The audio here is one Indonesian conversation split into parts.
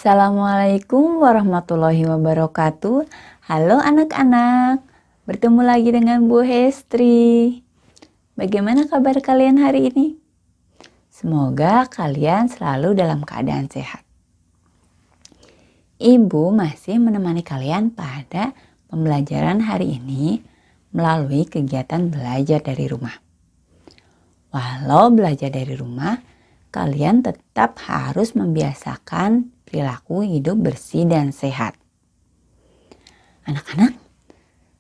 Assalamualaikum warahmatullahi wabarakatuh. Halo anak-anak, bertemu lagi dengan Bu Hestri. Bagaimana kabar kalian hari ini? Semoga kalian selalu dalam keadaan sehat. Ibu masih menemani kalian pada pembelajaran hari ini melalui kegiatan belajar dari rumah. Walau belajar dari rumah, kalian tetap harus membiasakan perilaku hidup bersih dan sehat. Anak-anak,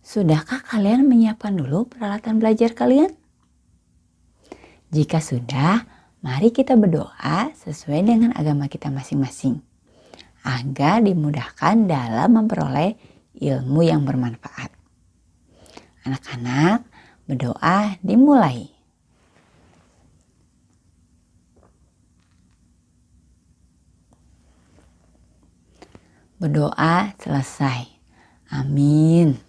sudahkah kalian menyiapkan dulu peralatan belajar kalian? Jika sudah, mari kita berdoa sesuai dengan agama kita masing-masing, agar dimudahkan dalam memperoleh ilmu yang bermanfaat. Anak-anak, berdoa dimulai. Berdoa selesai. Amin.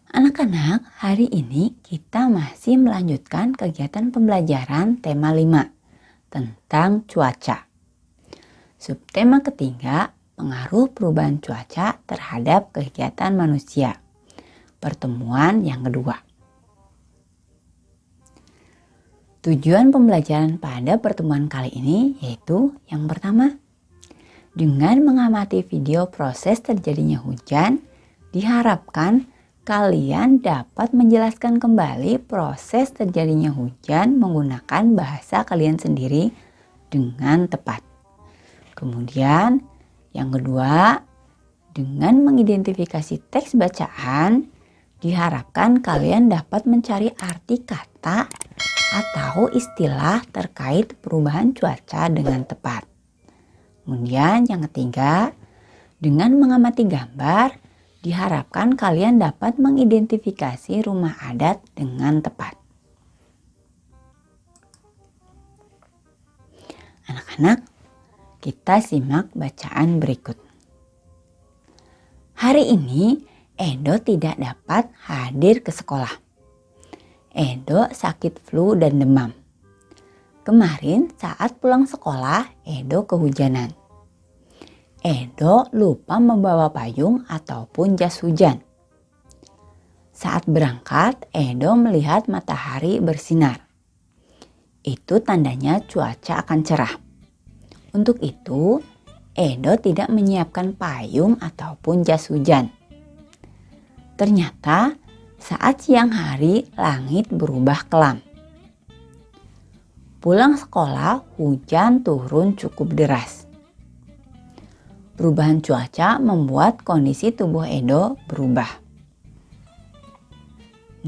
Anak-anak, hari ini kita masih melanjutkan kegiatan pembelajaran tema 5 tentang cuaca. Subtema ketiga, pengaruh perubahan cuaca terhadap kegiatan manusia. Pertemuan yang kedua. Tujuan pembelajaran pada pertemuan kali ini yaitu yang pertama, dengan mengamati video proses terjadinya hujan, diharapkan kalian dapat menjelaskan kembali proses terjadinya hujan menggunakan bahasa kalian sendiri dengan tepat. Kemudian yang kedua, dengan mengidentifikasi teks bacaan, diharapkan kalian dapat mencari arti kata atau istilah terkait perubahan cuaca dengan tepat. Kemudian yang ketiga, dengan mengamati gambar, diharapkan kalian dapat mengidentifikasi rumah adat dengan tepat. Anak-anak, kita simak bacaan berikut. Hari ini Edo tidak dapat hadir ke sekolah. Edo sakit flu dan demam. Kemarin saat pulang sekolah, Edo kehujanan. Edo lupa membawa payung ataupun jas hujan. Saat berangkat, Edo melihat matahari bersinar. Itu tandanya cuaca akan cerah. Untuk itu, Edo tidak menyiapkan payung ataupun jas hujan. Ternyata, saat siang hari, langit berubah kelam. Pulang sekolah, hujan turun cukup deras. Perubahan cuaca membuat kondisi tubuh Edo berubah.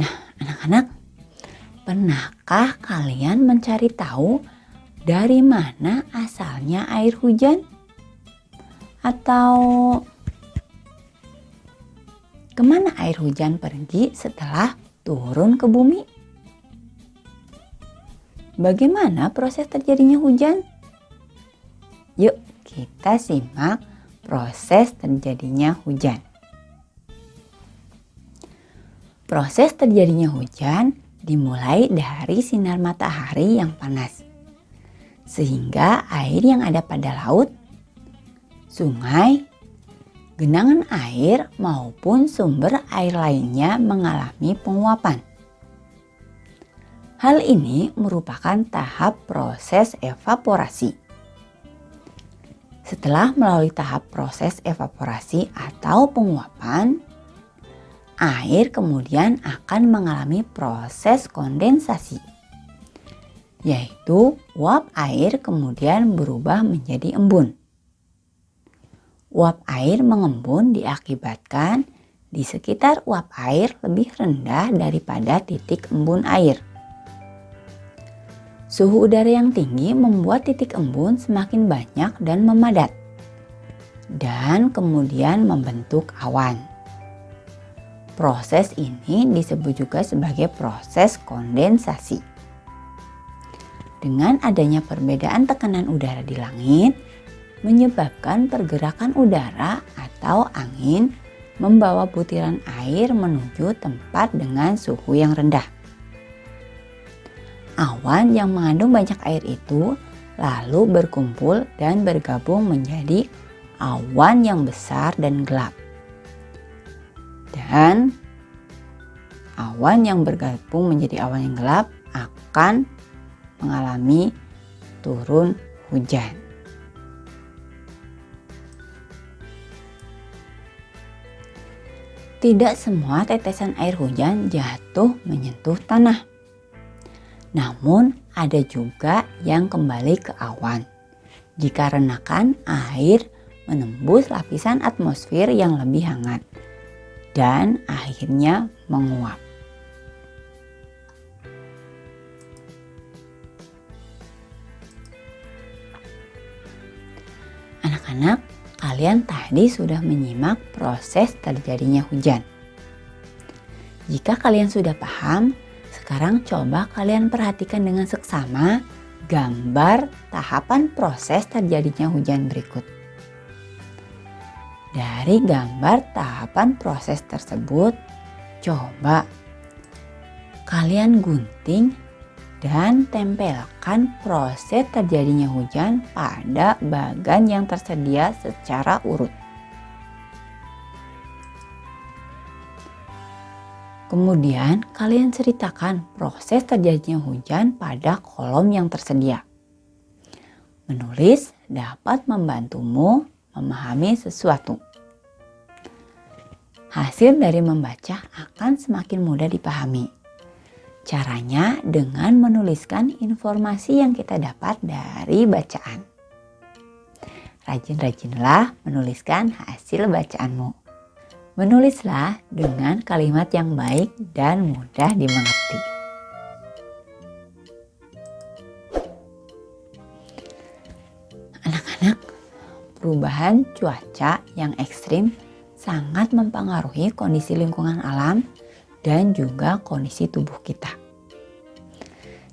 Nah, anak-anak, pernahkah kalian mencari tahu dari mana asalnya air hujan? Atau kemana air hujan pergi setelah turun ke bumi? Bagaimana proses terjadinya hujan? Yuk kita simak proses terjadinya hujan. Proses terjadinya hujan dimulai dari sinar matahari yang panas, sehingga air yang ada pada laut, sungai, genangan air maupun sumber air lainnya mengalami penguapan. Hal ini merupakan tahap proses evaporasi. Setelah melalui tahap proses evaporasi atau penguapan, air kemudian akan mengalami proses kondensasi, yaitu uap air kemudian berubah menjadi embun. Uap air mengembun diakibatkan di sekitar uap air lebih rendah daripada titik embun air. Suhu udara yang tinggi membuat titik embun semakin banyak dan memadat, dan kemudian membentuk awan. Proses ini disebut juga sebagai proses kondensasi. Dengan adanya perbedaan tekanan udara di langit, menyebabkan pergerakan udara atau angin membawa butiran air menuju tempat dengan suhu yang rendah. Awan yang mengandung banyak air itu lalu berkumpul dan bergabung menjadi awan yang besar dan gelap. Dan awan yang bergabung menjadi awan yang gelap akan mengalami turun hujan. Tidak semua tetesan air hujan jatuh menyentuh tanah. Namun ada juga yang kembali ke awan jika renakan air menembus lapisan atmosfer yang lebih hangat dan akhirnya menguap. Anak-anak, kalian tadi sudah menyimak proses terjadinya hujan. Jika kalian sudah paham, sekarang coba kalian perhatikan dengan seksama gambar tahapan proses terjadinya hujan berikut. Dari gambar tahapan proses tersebut, coba kalian gunting dan tempelkan proses terjadinya hujan pada bagan yang tersedia secara urut. Kemudian kalian ceritakan proses terjadinya hujan pada kolom yang tersedia. Menulis dapat membantumu memahami sesuatu. Hasil dari membaca akan semakin mudah dipahami. Caranya dengan menuliskan informasi yang kita dapat dari bacaan. Rajin-rajinlah menuliskan hasil bacaanmu. Menulislah dengan kalimat yang baik dan mudah dimengerti. Anak-anak, perubahan cuaca yang ekstrim sangat mempengaruhi kondisi lingkungan alam dan juga kondisi tubuh kita.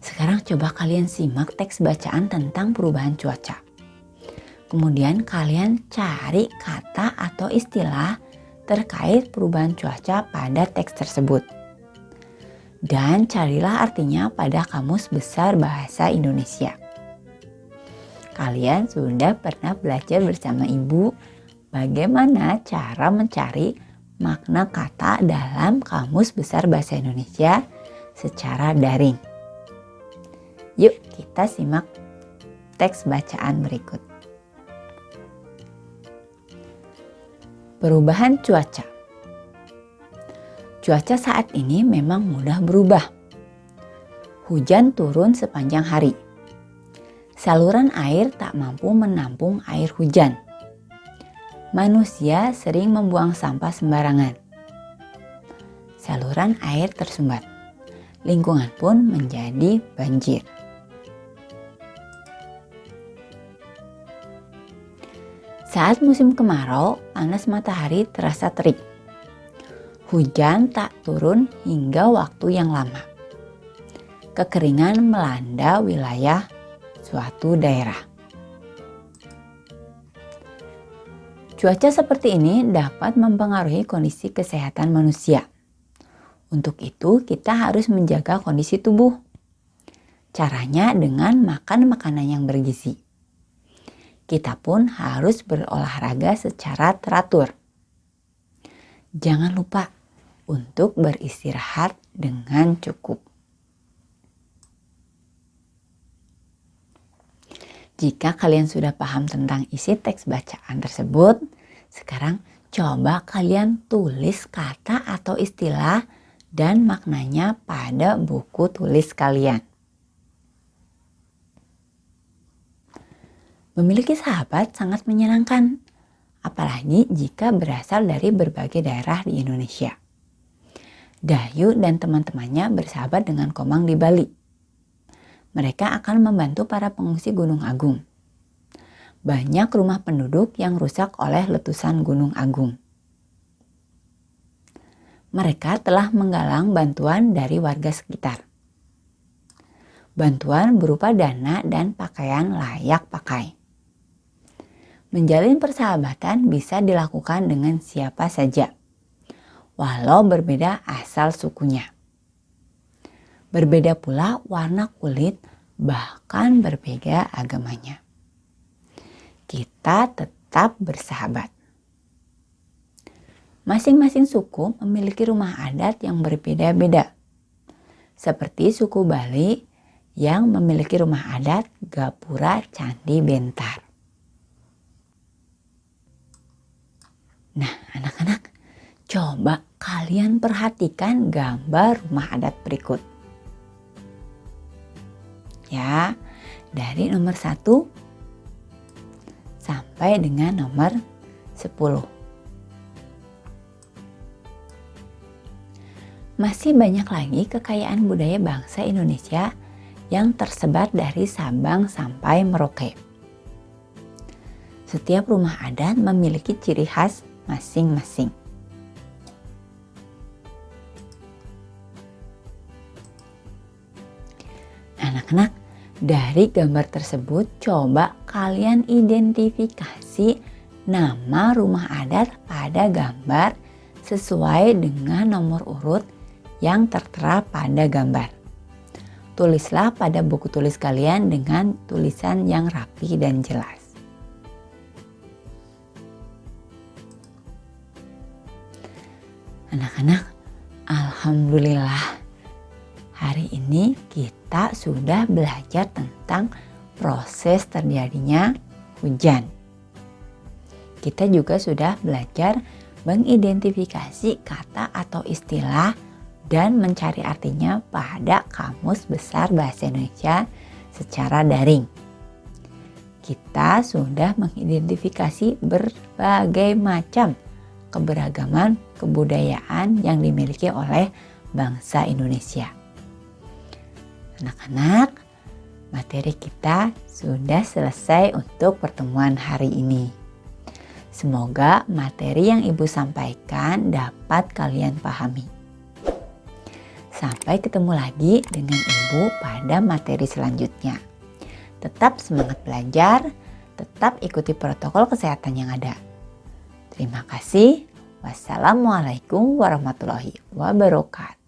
Sekarang coba kalian simak teks bacaan tentang perubahan cuaca. Kemudian kalian cari kata atau istilah terkait perubahan cuaca pada teks tersebut. Dan carilah artinya pada Kamus Besar Bahasa Indonesia. Kalian sudah pernah belajar bersama ibu bagaimana cara mencari makna kata dalam Kamus Besar Bahasa Indonesia secara daring. Yuk kita simak teks bacaan berikut. Perubahan cuaca. Cuaca saat ini memang mudah berubah. Hujan turun sepanjang hari. Saluran air tak mampu menampung air hujan. Manusia sering membuang sampah sembarangan. Saluran air tersumbat. Lingkungan pun menjadi banjir. Saat musim kemarau, panas matahari terasa terik. Hujan tak turun hingga waktu yang lama. Kekeringan melanda wilayah suatu daerah. Cuaca seperti ini dapat mempengaruhi kondisi kesehatan manusia. Untuk itu kita harus menjaga kondisi tubuh. Caranya dengan makan makanan yang bergizi. Kita pun harus berolahraga secara teratur. Jangan lupa untuk beristirahat dengan cukup. Jika kalian sudah paham tentang isi teks bacaan tersebut, sekarang coba kalian tulis kata atau istilah dan maknanya pada buku tulis kalian. Memiliki sahabat sangat menyenangkan, apalagi jika berasal dari berbagai daerah di Indonesia. Dayu dan teman-temannya bersahabat dengan Komang di Bali. Mereka akan membantu para pengungsi Gunung Agung. Banyak rumah penduduk yang rusak oleh letusan Gunung Agung. Mereka telah menggalang bantuan dari warga sekitar. Bantuan berupa dana dan pakaian layak pakai. Menjalin persahabatan bisa dilakukan dengan siapa saja, walau berbeda asal sukunya. Berbeda pula warna kulit bahkan berbeda agamanya. Kita tetap bersahabat. Masing-masing suku memiliki rumah adat yang berbeda-beda. Seperti suku Bali yang memiliki rumah adat Gapura Candi Bentar. Nah, anak-anak, coba kalian perhatikan gambar rumah adat berikut. Ya, dari nomor 1 sampai dengan nomor 10. Masih banyak lagi kekayaan budaya bangsa Indonesia yang tersebar dari Sabang sampai Merauke. Setiap rumah adat memiliki ciri khas masing-masing. Anak-anak, dari gambar tersebut coba kalian identifikasi nama rumah adat pada gambar sesuai dengan nomor urut yang tertera pada gambar. Tulislah pada buku tulis kalian dengan tulisan yang rapi dan jelas. Anak-anak, alhamdulillah hari ini kita sudah belajar tentang proses terjadinya hujan. Kita juga sudah belajar mengidentifikasi kata atau istilah dan mencari artinya pada Kamus Besar Bahasa Indonesia secara daring. Kita sudah mengidentifikasi berbagai macam keberagaman kebudayaan yang dimiliki oleh bangsa Indonesia. Anak-anak, materi kita sudah selesai untuk pertemuan hari ini. Semoga materi yang Ibu sampaikan dapat kalian pahami. Sampai ketemu lagi dengan Ibu pada materi selanjutnya. Tetap semangat belajar, tetap ikuti protokol kesehatan yang ada. Terima kasih. Wassalamualaikum warahmatullahi wabarakatuh.